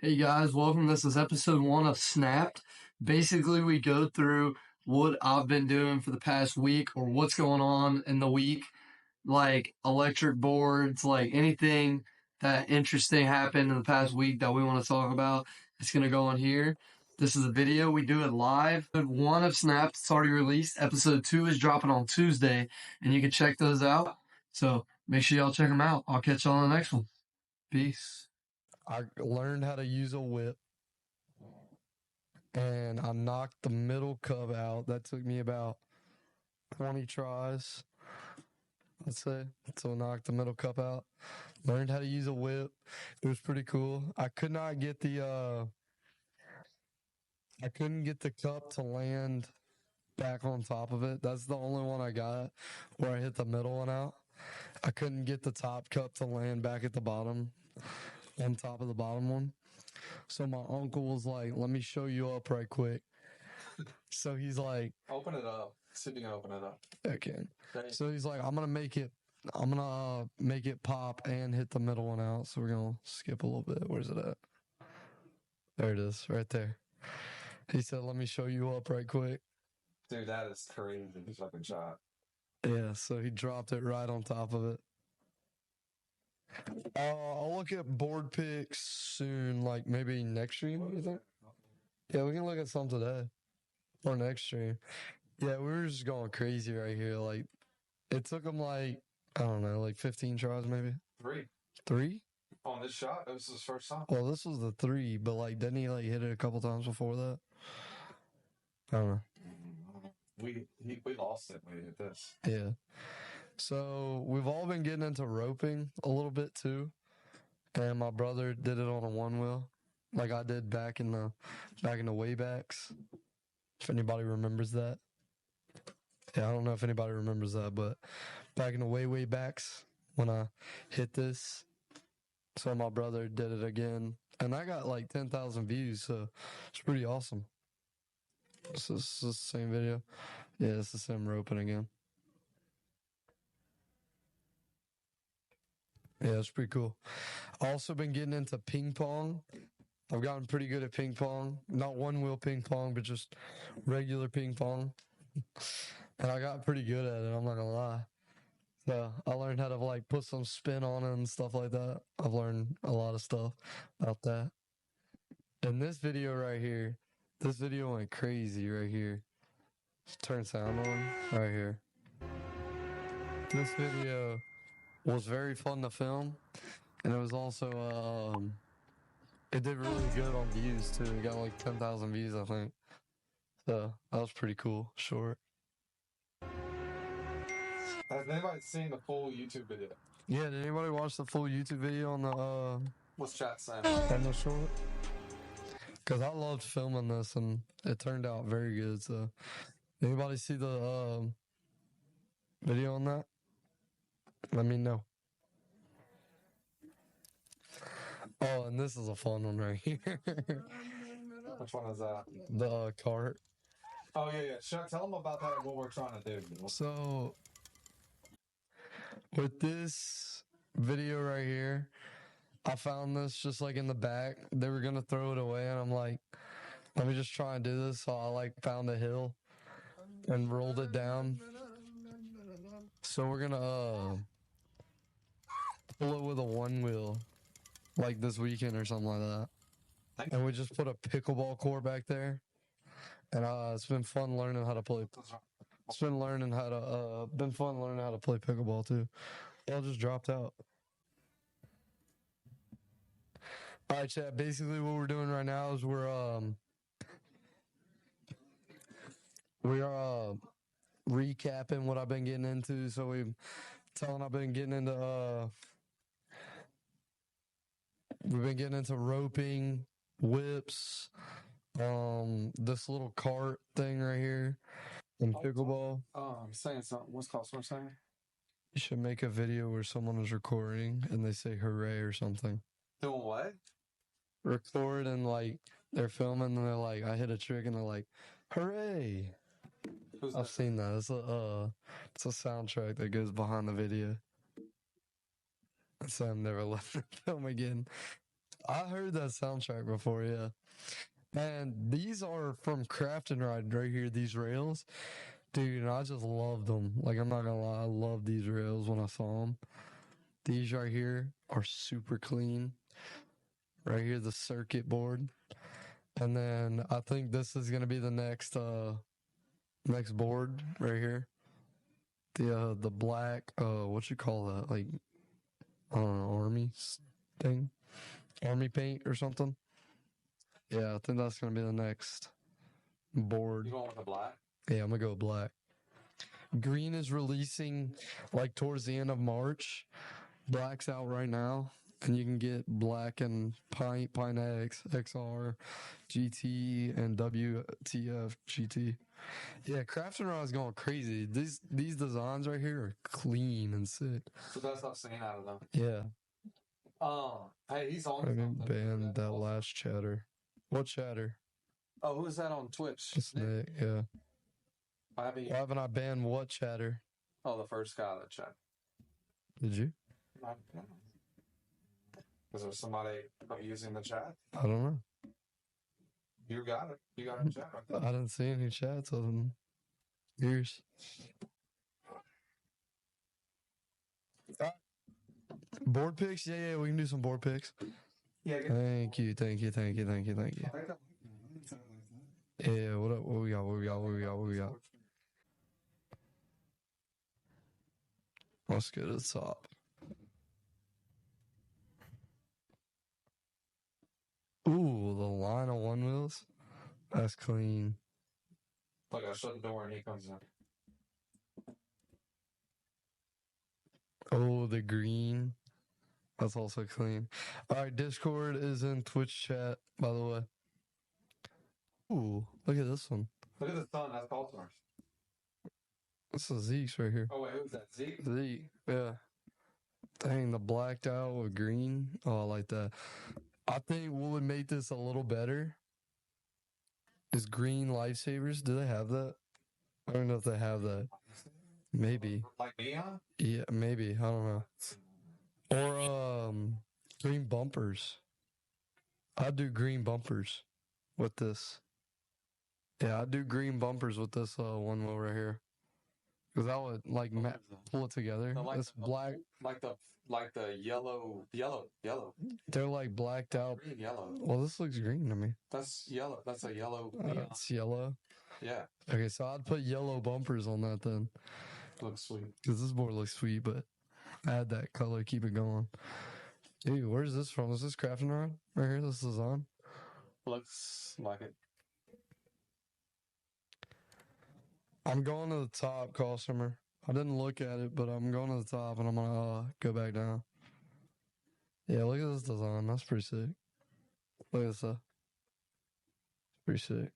Hey guys, welcome. This is episode 1 of Snapped. Basically, we go through what I've been doing for the past week or what's going on in the week, like electric boards, like anything that interesting happened in the past week that we want to talk about. It's going to go on here. This is a video. We do it live. Episode 1 of Snapped, it's already released. Episode 2 is dropping on Tuesday, and you can check those out. So make sure y'all check them out. I'll catch y'all on the next one. Peace. I learned how to use a whip, and I knocked the middle cup out. That took me about 20 tries, let's say, to knock the middle cup out. Learned how to use a whip. It was pretty cool. I could not get I couldn't get the cup to land back on top of it. That's the only one I got where I hit the middle one out. I couldn't get the top cup to land back at the bottom, on top of the bottom one. So my uncle was like, let me show you up right quick. So he's like, open it up. See if you can open it up. okay. So he's like, I'm gonna make it pop and hit the middle one out. So we're gonna skip a little bit. Where's it at? There it is, right there. He said, let me show you up right quick. Dude, that is crazy. Fucking shot. Yeah, so he dropped it right on top of it. I'll look at board picks soon, like maybe next stream, you think? Yeah, we can look at some today or next stream. Yeah, we were just going crazy right here. Like, it took him like, I don't know, like 15 tries maybe? Three? On this shot? This is his first time? Well, this was the 3, but like, didn't he like hit it a couple times before that? I don't know. We lost it when we hit this. Yeah. So we've all been getting into roping a little bit too. And my brother did it on a one wheel, like I did back in the waybacks. If anybody remembers that. Yeah, I don't know if anybody remembers that, but back in the way backs when I hit this. So my brother did it again. And I got like 10,000 views, so it's pretty awesome. This is the same video. Yeah, it's the same roping again. Yeah, it's pretty cool. Also been getting into ping pong. I've gotten pretty good at ping pong. Not one wheel ping pong, but just regular ping pong. And I got pretty good at it, I'm not gonna lie. So I learned how to like put some spin on it and stuff like that. I've learned a lot of stuff about that. And this video right here, this video went crazy right here. Just turn sound on right here. This video was very fun to film, and it was also it did really good on views too. It got like 10,000 views, I think. So that was pretty cool. Short. Has anybody seen the full YouTube video? Yeah, did anybody watch the full YouTube video on the What's chat saying? on the short? Because I loved filming this and it turned out very good. So anybody see the video on that? Let me know. Oh, and this is a fun one right here. Which one is that? The cart. Oh, yeah. Tell them about that and what we're trying to do. So, with this video right here, I found this just like in the back. They were going to throw it away, and I'm like, let me just try and do this. So I like found a hill and rolled it down. So we're going to pull it with a one wheel like this weekend or something like that. And we just put a pickleball court back there. And it's been fun learning how to play. It's been learning how to fun learning how to play pickleball too. It all just dropped out. All right, chat. Basically, what we're doing right now is we are recapping what I've been getting into. So we've been getting into we've been getting into roping, whips, this little cart thing right here, and pickleball. I'm saying something. What's customer saying? You should make a video where someone is recording and they say hooray or something. Doing what? Record and like they're filming and they're like, I hit a trick and they're like, hooray. I've seen that. It's a soundtrack that goes behind the video. So I'm never letting them film again. I heard that soundtrack before, yeah. And these are from Craft Ride right here, these rails. Dude, and I just loved them. Like, I'm not gonna lie, I love these rails when I saw them. These right here are super clean. Right here, the circuit board. And then I think this is gonna be the next board right here. The black what you call that? Like, I don't know, army thing? Army paint or something? Yeah, I think that's gonna be the next board. You going with the black? Yeah, I'm gonna go black. Green is releasing like towards the end of March. Black's out right now, and you can get black and Pine X, XR, GT, and WTF GT. Yeah, Craft and Rod is going crazy. These designs right here are clean and sick. So that's not saying out of them. Yeah. Hey, he's on. I mean, ban that last chatter. What chatter? Oh, who's that on Twitch? It's Nick, yeah. I mean, Why haven't I banned what chatter? oh, the first guy that chat. Did you? Is there somebody using the chat? I don't know. You got it. You got it in chat right there. I didn't see any chats other than yours. Board picks? Yeah, we can do some board picks. Yeah. Thank you. Yeah, what up? What we got? Let's go to the top. Ooh, the line of one wheels. That's clean. Look, I shut the door and he comes in. Oh, the green. That's also clean. All right, Discord is in Twitch chat, by the way. Ooh, look at this one. Look at the sun. That's Baltimore's. This is Zeke's right here. Oh, wait, who's that? Zeke? Zeke, yeah. Dang, the blacked out with green. Oh, I like that. I think what would make this a little better is green lifesavers. Do they have that? I don't know if they have that. Maybe. Like neon? Yeah, maybe. I don't know. Or green bumpers. I'd do green bumpers with this. Yeah, I'd do green bumpers with this one wheel right here. Because that would like pull it together. No, like It's black. Like the yellow. They're like blacked out. Green, yellow. Well, this looks green to me. That's yellow. That's a yellow. Neon. It's yellow. Yeah. Okay, so I'd put yellow bumpers on that then. Looks sweet. Because this board looks sweet, but add that color, keep it going. Dude, where's this from? Is this Crafting Rod? Right here, this is on. Looks like it. I'm going to the top, customer. I didn't look at it, but I'm going to the top and I'm gonna go back down. Yeah, look at this design. That's pretty sick. Look at this stuff. Pretty sick.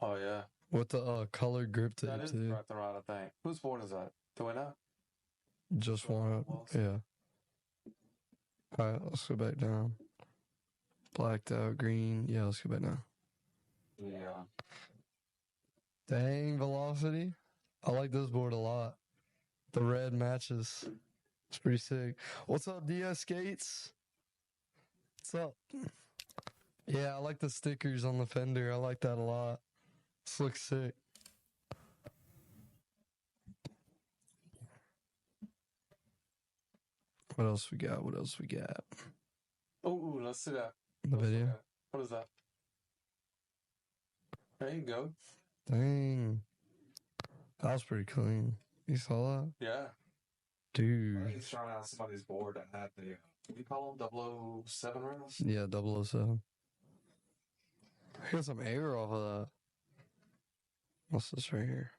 Oh, yeah. With the colored grip tape, That is too. right, I think. Whose board is that? Do we know? Just one. Yeah. Alright, let's go back down. Blacked out, green. Yeah, let's go back down. Yeah. Dang, velocity. I like this board a lot. The red matches. It's pretty sick. What's up, DS Skates? What's up? Yeah, I like the stickers on the fender. I like that a lot. This looks sick. What else we got? Oh, let's see that. The video? What is that? There you go. Dang. That was pretty clean. You saw that? Yeah. Dude. He's trying out somebody's board that had the, what do you call them, 007 rails? Yeah, 007. I got some air off of that. What's this right here?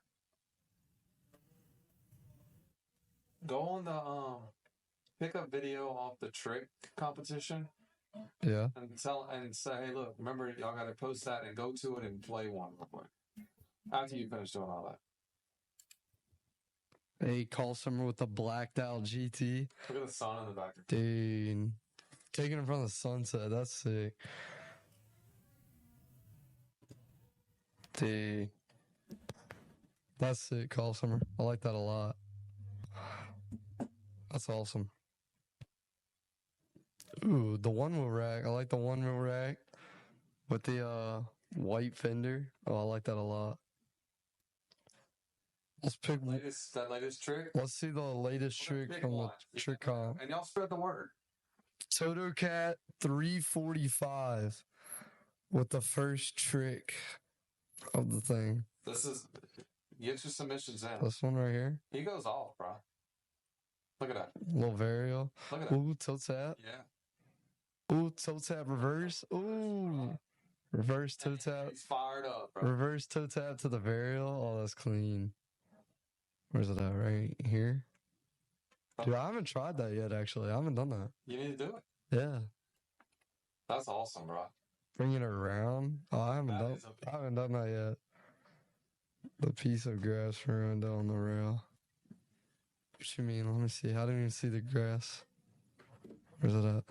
Go on the, pick up video off the trick competition Yeah. and say, hey, look, remember, y'all got to post that and go to it and play one real quick. After you finish doing all that. Hey, call summer with the blacked out GT. Look at the sun in the back. Dude. Taking it from the sunset. That's sick. Dude. That's sick, call summer. I like that a lot. That's awesome. Ooh, the one wheel rack. I like the one wheel rack with the white fender. Oh, I like that a lot. Let's pick. That latest trick. Let's see the latest trick from the trick comp. And y'all spread the word. TotoCat 345 with the first trick of the thing. This is get your submissions in. This one right here. He goes off, bro. Look at that. Little varial. Look at that. Ooh, toe tap. Yeah. Ooh, toe tap reverse. Ooh. Reverse toe tap. He's fired up, bro. Reverse toe tap to the varial. Oh, that's clean. Where's it at? Right here? Dude, I haven't tried that yet, actually. I haven't done that. You need to do it. Yeah. That's awesome, bro. Bringing it around? Oh, I haven't done that yet. The piece of grass running down the rail. What you mean? Let me see. I didn't even see the grass. Where's it at?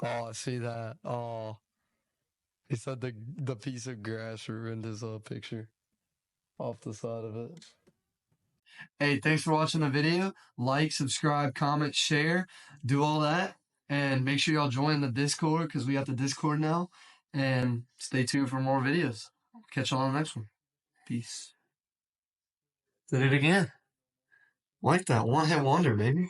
Oh, I see that. Oh. He said the piece of grass ruined his picture off the side of it. Hey, thanks for watching the video. Like, subscribe, comment, share, do all that. And make sure y'all join the Discord because we got the Discord now. And stay tuned for more videos. Catch y'all on the next one. Peace. Did it again. Like that. One hit wonder, baby.